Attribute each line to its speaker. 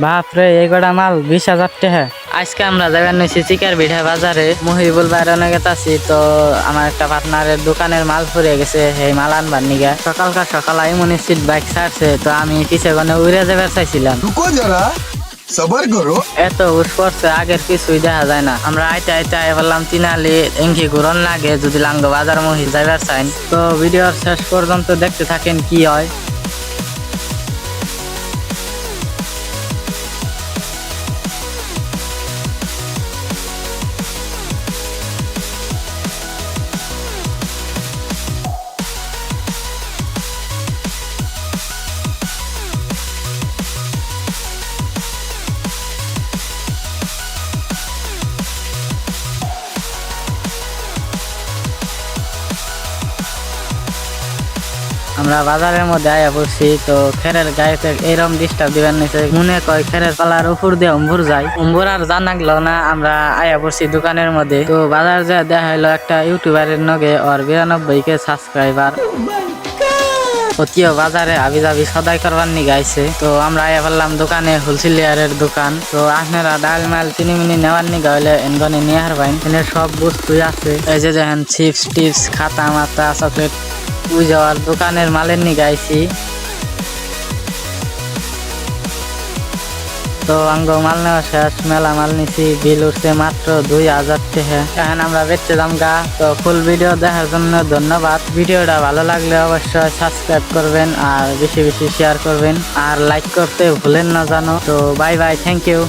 Speaker 1: বাপরে এগোটা মাল 20,000 টাকা। আজকে আমরা যাবেন নিয়েছি চিকার বিঠা বাজারে, মহিবুল ভাইয়ের অনেক আছি। তো আমার একটা পার্টনারের দোকানের মাল ফুরিয়ে গেছে, সেই মাল আনবার নিগা সকালকার সকাল এমনি সিট বাইক ছাড়ছে। তো আমি পিছে গনে উড়ে যাবার চাইছিলাম,
Speaker 2: সবার করো।
Speaker 1: এত উস পড়ছে আগের কিছুই দেখা যায় না। আমরা আইতে আইতে বললাম তিনালি এঙ্কি ঘুরন লাগে যদি লাঙ্গ বাজার মহি যাইবার চাইন। তো ভিডিওর শেষ পর্যন্ত দেখতে থাকেন কি হয়। আমরা বাজারের মধ্যে আয়া পড়ছি। তো খেরের গায়েতে এরম ডিস্টার্ব দিবেন নিচে মনে কয় খেরের পালার উপর দিয়ে উম্বুর যায়, উম্বুর আর জানাগলো না। আমরা আয়া পড়ছি দোকানের মধ্যে। তো বাজার যা দেখা হলো একটা ইউটিউবারের নগে ওর 92K সাবস্ক্রাইবার। অতিও বাজারে আবি যাবি সদাই করবার নি গাইছে। তো আমরা আয়া বললাম দোকানে হোলসেলিয়ারের দোকান। তো আপনারা ডাল মাল চিনি মিনি নেওয়ার নি গাইলে এনগনে নিয়ে হারবাইন, এনে সব বস্তুই আছে। এই যে দেখেন চিপস টিপস খাতা মাতা চকলেট ওই যাওয়ার দোকানের মালের নি গাইছি। তো আঙ্গ মাল নেওয়া শেষ, মেলা মাল নিছি, বিল উঠছে মাত্র 2,000 টাকা। এখন আমরা বেচতে দাম গা। তো ফুল ভিডিও দেখার জন্য ধন্যবাদ। ভিডিওটা ভালো লাগলে অবশ্যই সাবস্ক্রাইব করবেন আর বেশি বেশি শেয়ার করবেন আর লাইক করতে ভুলেন না জানো। তো বাই বাই, থ্যাংক ইউ।